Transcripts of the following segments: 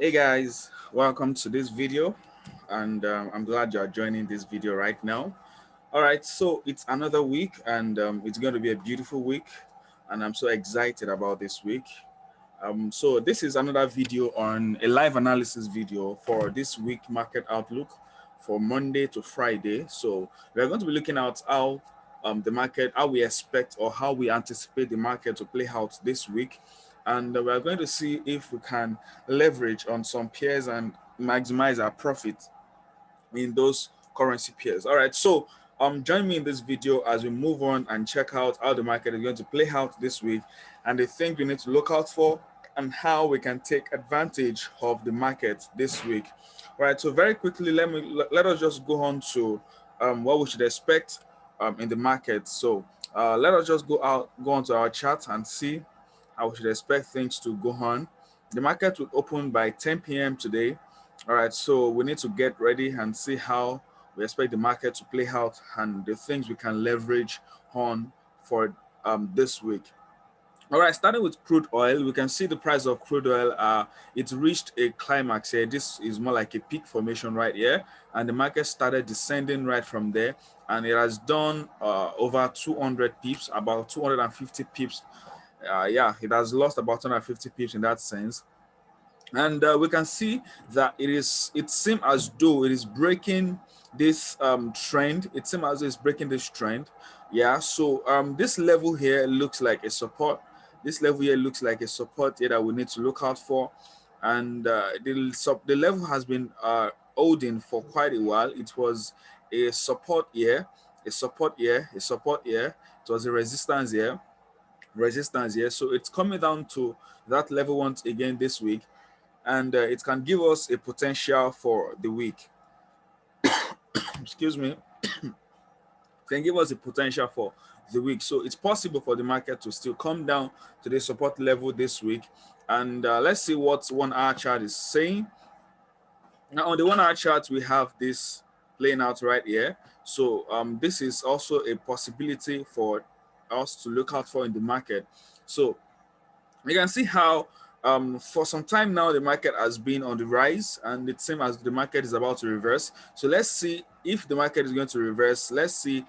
Hey guys, welcome to this video, and I'm glad you are joining this video right now. All right, so it's another week, and it's going to be a beautiful week, and I'm so excited about this week. So this is another video on a live analysis video for this week market outlook for Monday to Friday. So we're going to be looking at how the market, how we expect or how we anticipate the market to play out this week. And we're going to see if we can leverage on some pairs and maximize our profit in those currency pairs. All right, so join me in this video as we move on and check out how the market is going to play out this week and the things we need to look out for and how we can take advantage of the market this week. All right, so very quickly, let us just go on to what we should expect in the market. So let us just go on to our chart and see how we should expect things to go on. The market will open by 10 p.m. today. All right, so we need to get ready and see how we expect the market to play out and the things we can leverage on for this week. All right, starting with crude oil, we can see the price of crude oil. It reached a climax here. This is more like a peak formation right here, and the market started descending right from there, and it has done over 200 pips, about 250 pips. Yeah, it has lost about 250 pips in that sense. And we can see that it seems as though it is breaking this trend. It seems as though it's breaking this trend. Yeah, so this level here looks like a support. This level here looks like a support here that we need to look out for. And the level has been holding for quite a while. It was a support here, a support here, a support here. It was a resistance here. So it's coming down to that level once again this week, and it can give us a potential for the week. Excuse me. Can give us a potential for the week. So it's possible for the market to still come down to the support level this week. And let's see what 1 hour chart is saying. Now on the 1 hour chart, we have this playing out right here. So this is also a possibility for us to look out for in the market. So you can see how for some time now the market has been on the rise, and it seems as the market is about to reverse. So let's see if the market is going to reverse. Let's see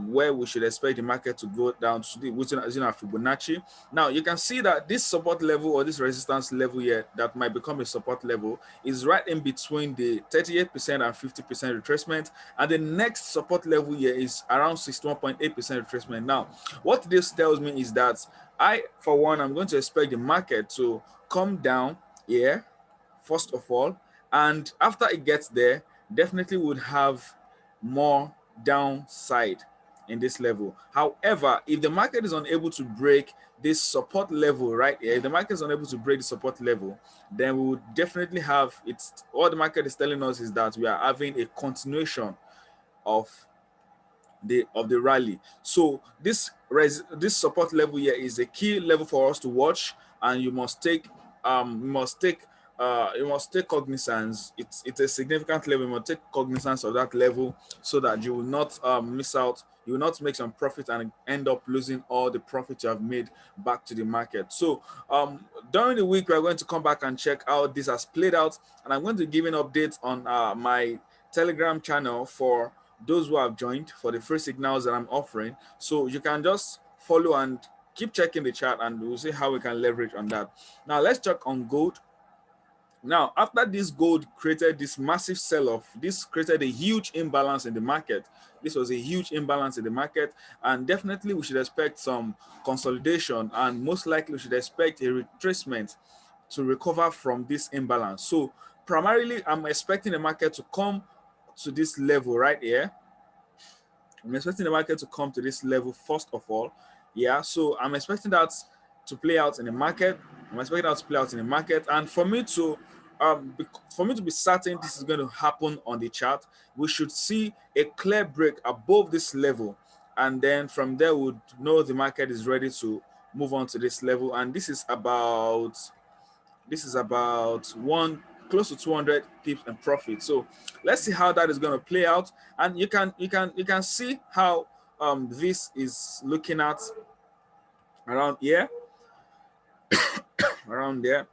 where we should expect the market to go down to, which is Fibonacci. Now you can see that this support level or this resistance level here that might become a support level is right in between the 38% and 50% retracement, and the next support level here is around 61.8% retracement. Now what this tells me is that for one, I'm going to expect the market to come down here, first of all, and after it gets there, definitely would have more downside in this level. However, if the market is unable to break this support level right here, if the market is unable to break the support level, then we would definitely have it's what the market is telling us is that we are having a continuation of the rally. So this support level here is a key level for us to watch, and you must take cognizance. It's a significant level. You must take cognizance of that level so that you will not miss out. You will not make some profit and end up losing all the profit you have made back to the market. So during the week, we're going to come back and check how this has played out, and I'm going to give an update on my Telegram channel for those who have joined for the free signals that I'm offering. So you can just follow and keep checking the chart, and we'll see how we can leverage on that. Now let's check on gold. Now, after this gold created this massive sell-off, this created a huge imbalance in the market. This was a huge imbalance in the market, and definitely we should expect some consolidation, and most likely we should expect a retracement to recover from this imbalance. So primarily, I'm expecting the market to come to this level right here. I'm expecting the market to come to this level first of all. Yeah, so I'm expecting that to play out in the market. I'm expecting that to play out in the market, and for me to be certain this is going to happen on the chart, we should see a clear break above this level, and then from there we would know the market is ready to move on to this level. And this is about one close to 200 pips in profit. So let's see how that is going to play out, and you can see how this is looking at around here, around there.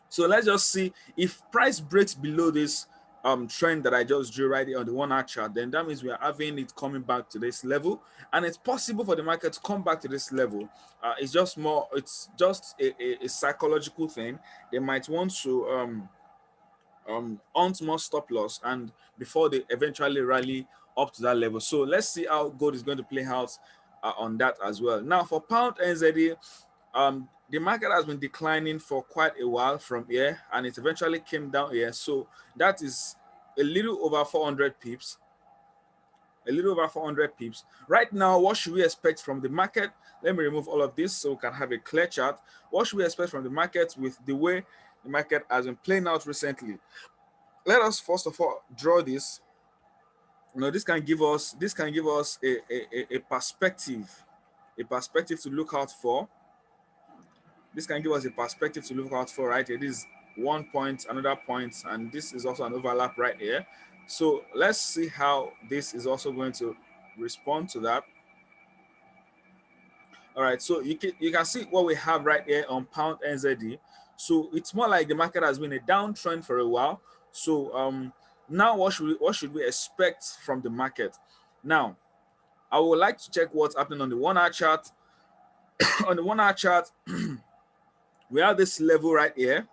So let's just see if price breaks below this trend that I just drew right here on the 1 hour chart, then that means we are having it coming back to this level, and it's possible for the market to come back to this level. It's just a psychological thing. They might want to hunt more stop loss and before they eventually rally up to that level. So let's see how gold is going to play out on that as well. Now for pound NZD, the market has been declining for quite a while from here, and it eventually came down here. So that is a little over 400 pips. A little over 400 pips. Right now, what should we expect from the market? Let me remove all of this so we can have a clear chart. What should we expect from the market with the way the market has been playing out recently? Let us first of all draw this. This can give us a perspective, to look out for. This can give us a perspective to look out for, right? It is one point, another point, and this is also an overlap right here. So let's see how this is also going to respond to that. All right, so you can see what we have right here on pound NZD. So it's more like the market has been a downtrend for a while. So now what should we expect from the market? Now, I would like to check what's happening on the 1 hour chart. On the 1 hour chart, we have this level right here,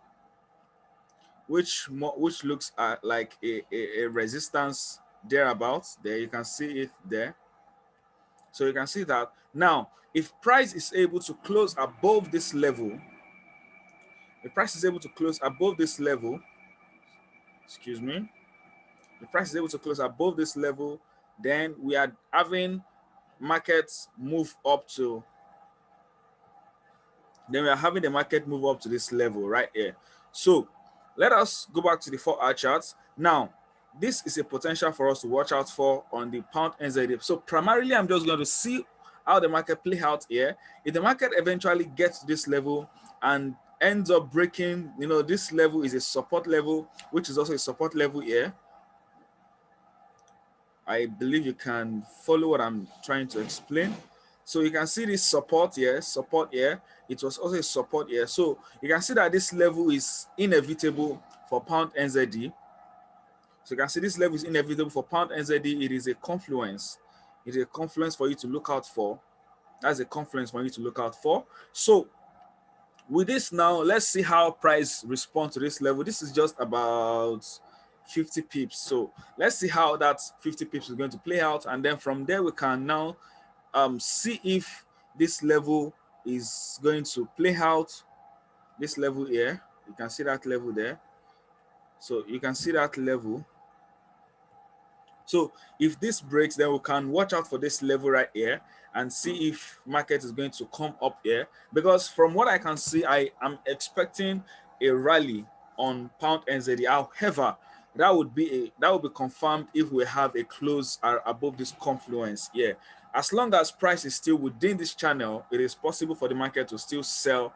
which looks like a resistance thereabouts. There you can see it there. So you can see that now, if price is able to close above this level, the price is able to close above this level, excuse me, the price is able to close above this level, then we are having markets move up to, then we are having the market move up to this level right here. So let us go back to the 4 hour charts. Now, this is a potential for us to watch out for on the pound NZD. So primarily, I'm just going to see how the market play out here. If the market eventually gets to this level and ends up breaking, this level is a support level, which is also a support level here. I believe you can follow what I'm trying to explain. So you can see this support here. It was also a support here. So you can see that this level is inevitable for pound NZD. So you can see this level is inevitable for pound NZD. It is a confluence. It is a confluence for you to look out for. That's a confluence for you to look out for. So with this now, let's see how price responds to this level. This is just about 50 pips. So let's see how that 50 pips is going to play out. And then from there, we can now see if this level is going to play out. This level here, you can see that level there. So you can see that level. So if this breaks, then we can watch out for this level right here and see if market is going to come up here. Because from what I can see, I am expecting a rally on pound NZD. However, that would be confirmed if we have a close above this confluence here. As long as price is still within this channel, it is possible for the market to still sell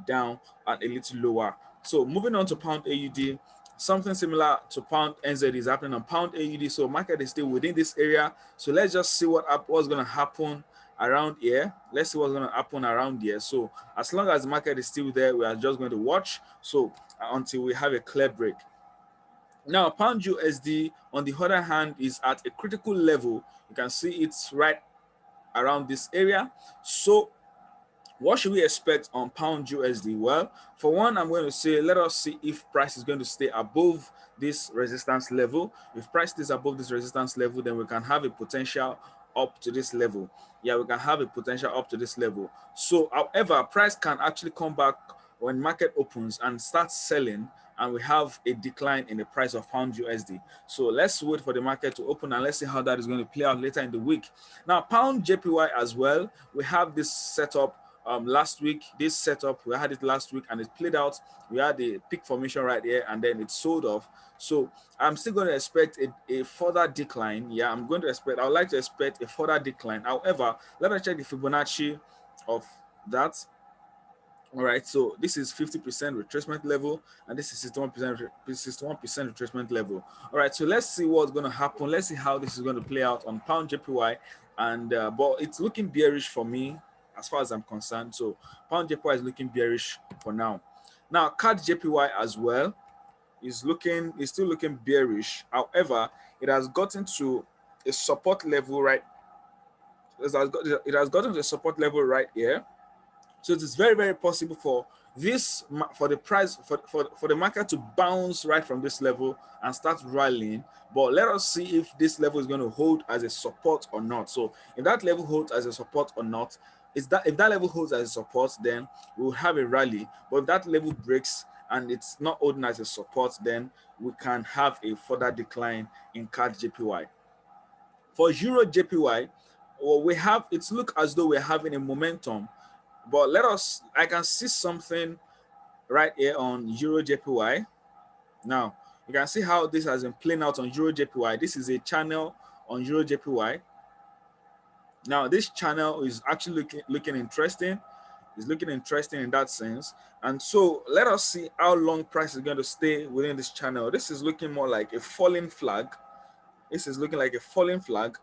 down and a little lower. So moving on to pound AUD, something similar to pound NZ is happening on pound AUD. So market is still within this area. So let's just see what's going to happen around here. Let's see what's going to happen around here. So as long as the market is still there, we are just going to watch. So until we have a clear break. Now, pound USD, on the other hand, is at a critical level. You can see it's right around this area. So what should we expect on pound USD? Well, for one, I'm going to say, let us see if price is going to stay above this resistance level. If price stays above this resistance level, then we can have a potential up to this level. Yeah, we can have a potential up to this level. So, however, price can actually come back when market opens and start selling, and we have a decline in the price of pound USD. So let's wait for the market to open and let's see how that is going to play out later in the week. Now, pound JPY as well, we have this setup last week. This setup, we had it last week and it played out. We had the peak formation right here and then it sold off. So I'm still going to expect a further decline. Yeah, I would like to expect a further decline. However, let us check the Fibonacci of that. All right, so this is 50% retracement level, and this is 61% retracement level. All right, so let's see what's going to happen. Let's see how this is going to play out on pound JPY, and but it's looking bearish for me as far as I'm concerned. So pound JPY is looking bearish for now. Now CAD JPY as well is still looking bearish. However, it has gotten to a support level right. It has gotten to a support level right here. So it is very, very possible for for the price for the market to bounce right from this level and start rallying. But let us see if this level is going to hold as a support or not. So if that level holds as a support or not, if that level holds as a support, then we will have a rally. But if that level breaks and it's not holding as a support, then we can have a further decline in CAD JPY. For Euro JPY, well, it's look as though we're having a momentum, but I can see something right here on Euro JPY. Now, you can see how this has been playing out on Euro JPY. This is a channel on Euro JPY. Now, this channel is actually looking interesting. It's looking interesting in that sense. And so let us see how long price is going to stay within this channel. This is looking more like a falling flag. This is looking like a falling flag.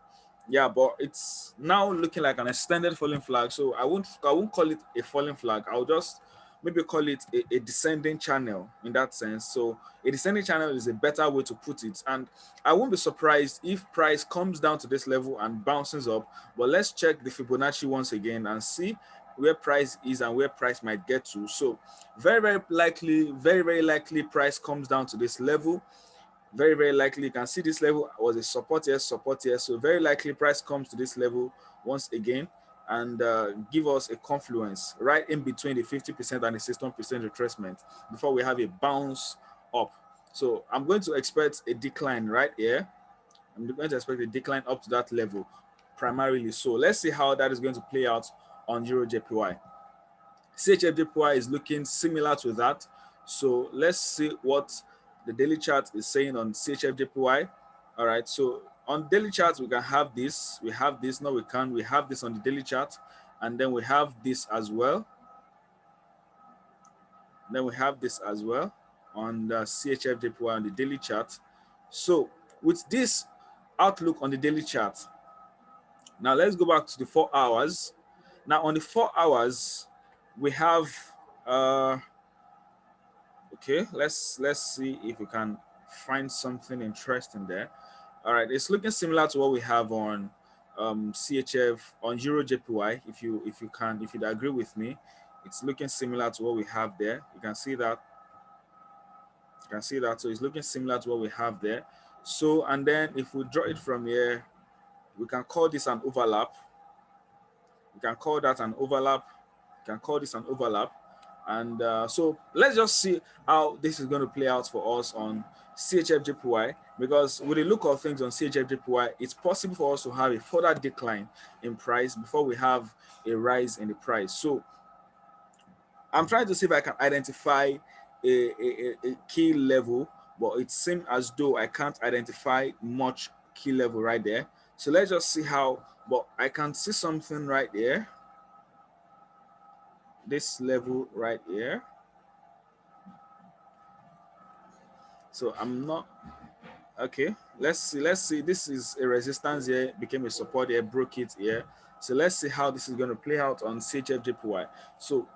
Yeah, but it's now looking like an extended falling flag. So I won't call it a falling flag. I'll just maybe call it a descending channel in that sense. So a descending channel is a better way to put it. And I won't be surprised if price comes down to this level and bounces up. But let's check the Fibonacci once again and see where price is and where price might get to. So very, very likely price comes down to this level. Very, very likely you can see this level was a support here, so very likely price comes to this level once again and give us a confluence right in between the 50% and the 61% retracement before we have a bounce up. So I'm going to expect a decline right here. I'm going to expect a decline up to that level primarily. So let's see how that is going to play out on Euro JPY. CHF JPY is looking similar to that. So let's see what the daily chart is saying on CHF JPY. All right, so on daily chart, we can have this. We have this. No, we can't. We have this on the daily chart. And then we have this as well. Then we have this as well on the CHF JPY on the daily chart. So with this outlook on the daily chart, now let's go back to the 4 hours. Now on the 4 hours, we have okay, let's see if we can find something interesting there. All right, it's looking similar to what we have on CHF on Euro JPY. If you'd agree with me, it's looking similar to what we have there. You can see that. You can see that. So it's looking similar to what we have there. So and then if we draw it from here, we can call this an overlap. We can call that an overlap. You can call this an overlap. And so let's just see how this is going to play out for us on CHF JPY, because with the look of things on CHF JPY, it's possible for us to have a further decline in price before we have a rise in the price. So I'm trying to see if I can identify a key level, but it seems as though I can't identify much key level right there. So let's just see how, but I can see something right there. This level right here. So I'm not okay. Let's see. This is a resistance here, became a support here, broke it here. So let's see how this is going to play out on CHF JPY. So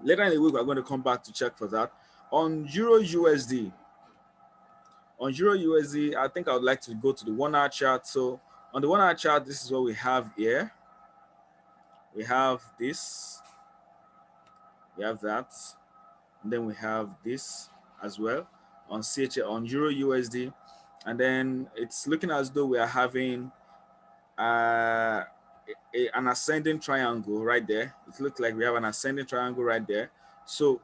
later in the week, we're going to come back to check for that. On Euro USD, I think I would like to go to the 1 hour chart. So on the 1 hour chart, this is what we have here. We have this. We have that. And then we have this as well on Euro USD. And then it's looking as though we are having an ascending triangle right there. It looks like we have an ascending triangle right there. So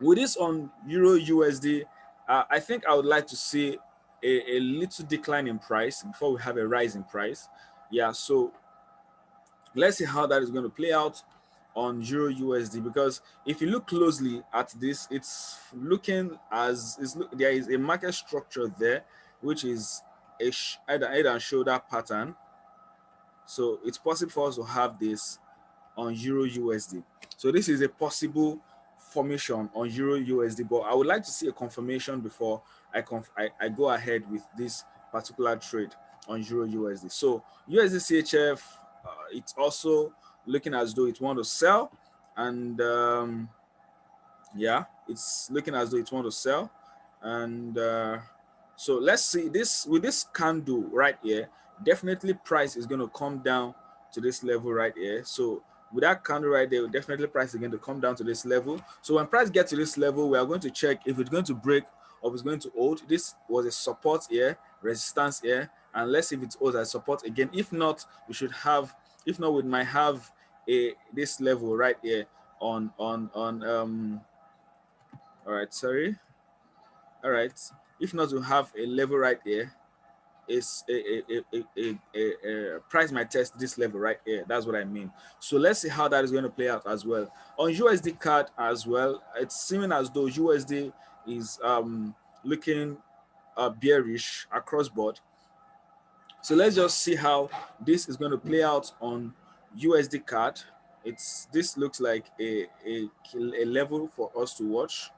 with this on Euro USD, I think I would like to see a little decline in price before we have a rise in price. Yeah, so let's see how that is going to play out on Euro USD, because if you look closely at this, it's looking as there is a market structure there, which is a head and shoulder pattern. So it's possible for us to have this on Euro USD. So this is a possible formation on Euro USD, but I would like to see a confirmation before I go ahead with this particular trade on Euro USD. So USD CHF, it's also looking as though it wants to sell, and Yeah, it's looking as though it want to sell. And so let's see this with this candle right here. Definitely price is going to come down to this level right here. So with that candle right there, definitely price is going to come down to this level. So when price gets to this level, we are going to check if it's going to break or if it's going to hold. This was a support here, resistance here, and let's see if it holds as support again. If not, we should have, if not, we might have a this level right here on all right, sorry. All right. If not, we have a level right here. Is a price might test this level right here. That's what I mean. So let's see how that is going to play out as well. On USD card as well, it's seeming as though USD is looking bearish across board. So let's just see how this is going to play out on USD card. It's this looks like a level for us to watch.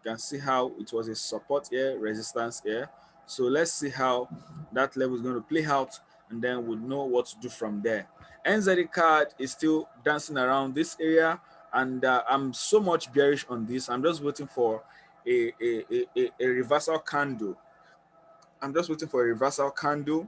You can see how it was a support here, resistance here. So let's see how that level is going to play out, and then we'll know what to do from there. NZD card is still dancing around this area, and I'm so much bearish on this. I'm just waiting for a reversal candle. I'm just waiting for a reversal candle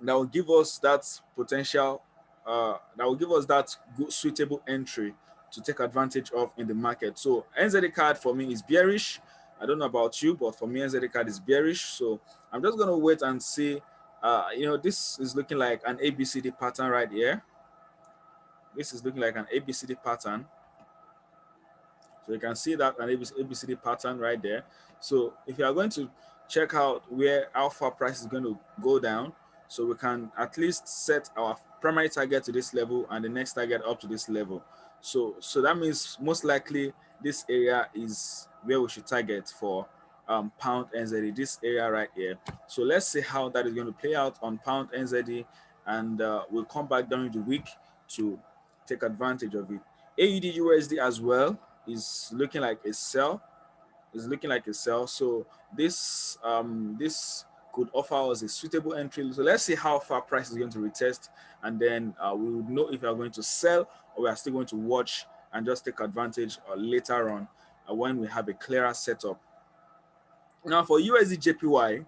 that will give us that potential, that will give us that good, suitable entry to take advantage of in the market. So NZD card for me is bearish. I don't know about you, but for me NZD card is bearish. So I'm just gonna wait and see. This is looking like an ABCD pattern right here. This is looking like an ABCD pattern. So you can see that an ABCD pattern right there. So if you are going to check out where alpha price is going to go down, so we can at least set our primary target to this level and the next target up to this level. So that means most likely this area is where we should target for pound NZD, this area right here. So let's see how that is going to play out on pound NZD, and we'll come back during the week to take advantage of it. AUD USD as well is looking like a sell. Is looking like a sell. So this could offer us a suitable entry. So let's see how far price is going to retest, and then we will know if we are going to sell or we are still going to watch and just take advantage later on when we have a clearer setup. Now for USD JPY,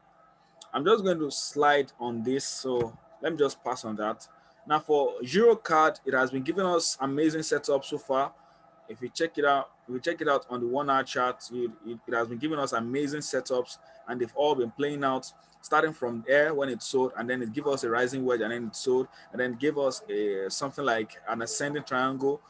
I'm just going to slide on this. So let me just pass on that. Now for Euro card, it has been giving us amazing setup so far. If we check it out, on the 1 hour chart, it has been giving us amazing setups, and they've all been playing out starting from there when it sold, and then it gave us a rising wedge, and then it sold, and then it gave us a something like an ascending triangle.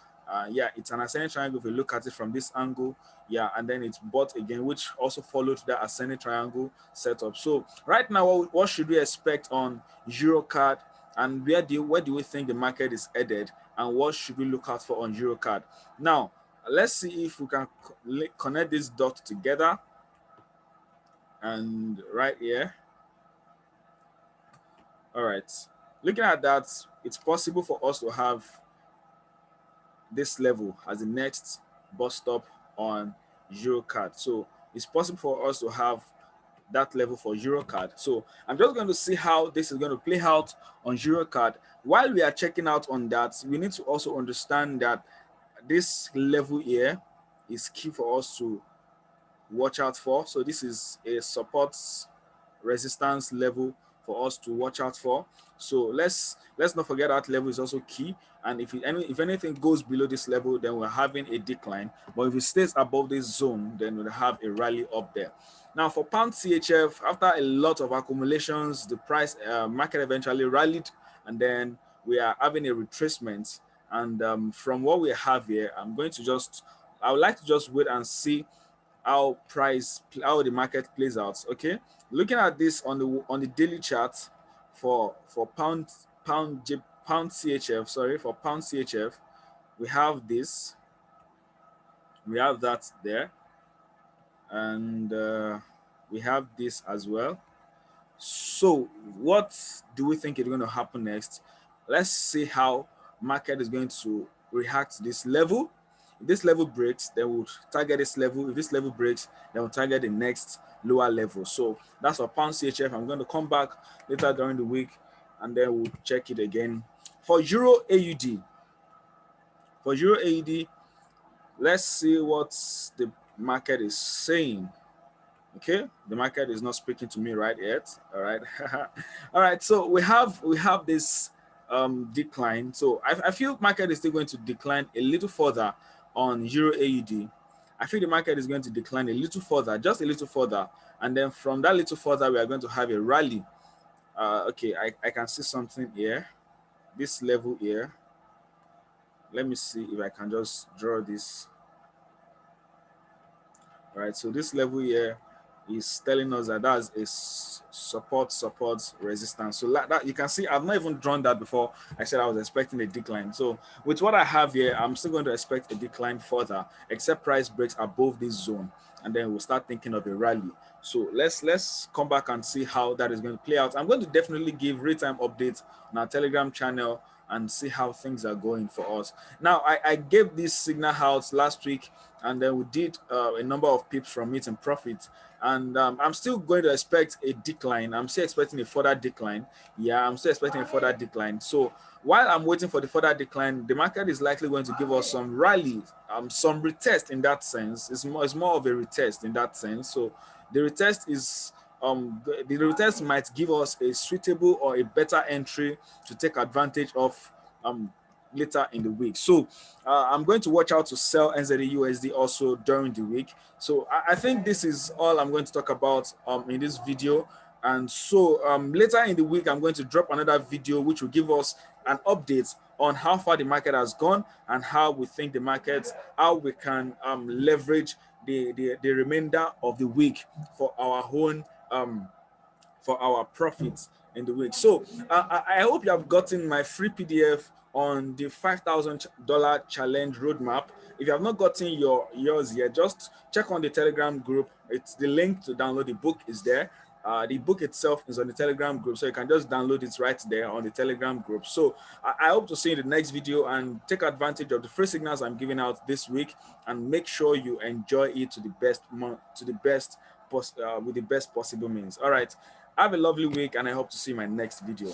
Yeah, it's an ascending triangle if you look at it from this angle. Yeah, and then it's bought again, which also followed that ascending triangle setup. So right now, what should we expect on Eurocard, and where do we think the market is headed, and what should we look out for on Eurocard? Now, let's see if we can connect this dot together. And right here, all right. Looking at that, it's possible for us to have this level as the next bus stop on Eurocard. So it's possible for us to have that level for Eurocard. So I'm just going to see how this is going to play out on Eurocard. While we are checking out on that, we need to also understand that this level here is key for us to watch out for. So this is a support resistance level for us to watch out for. So let's not forget that level is also key. And if anything goes below this level, then we're having a decline. But if it stays above this zone, then we'll have a rally up there. Now for pound CHF, after a lot of accumulations, the price market eventually rallied, and then we are having a retracement. And from what we have here, I would like to just wait and see how the market plays out. Okay, looking at this on the daily chart for pound CHF, sorry, for pound CHF, we have this, we have that there, and we have this as well. So what do we think is going to happen next? Let's see how market is going to react to this level. If this level breaks, then we'll target this level. If this level breaks, then we'll target the next lower level. So that's for pound CHF. I'm going to come back later during the week, and then we'll check it again. For Euro AUD, Let's see what the market is saying. Okay, the market is not speaking to me right yet. All right. All right, so we have this decline. So I feel market is still going to decline a little further on euro AUD. I feel the market is going to decline a little further, just a little further, and then from that little further we are going to have a rally. Okay, I can see something here, this level here. Let me see if I can just draw this. Right, so this level here is telling us that that's a support resistance. So like that, you can see I've not even drawn that before. I said I was expecting a decline. So with what I have here, I'm still going to expect a decline further, except price breaks above this zone, and then we'll start thinking of a rally. So let's come back and see how that is going to play out. I'm going to definitely give real-time updates on our Telegram channel and see how things are going for us. Now, I gave this signal out last week, and then we did a number of pips from it and profit. And I'm still going to expect a decline. I'm still expecting a further decline. Yeah, I'm still expecting a further decline. So while I'm waiting for the further decline, the market is likely going to give us some rally, some retest in that sense. It's more of a retest in that sense. So the retest is the retest might give us a suitable or a better entry to take advantage of um later in the week. So I'm going to watch out to sell NZD also during the week. So I think this is all I'm going to talk about in this video. And so later in the week, I'm going to drop another video which will give us an update on how far the market has gone and how we think the market, how we can leverage the remainder of the week for our own for our profits in the week. So I hope you have gotten my free PDF on the $5,000 challenge roadmap. If you have not gotten yours yet, just check on the Telegram group. It's the link to download the book is there. The book itself is on the Telegram group, so you can just download it right there on the Telegram group. So I hope to see you in the next video and take advantage of the free signals I'm giving out this week, and make sure you enjoy it to the best with the best possible means. All right, have a lovely week, and I hope to see you in my next video.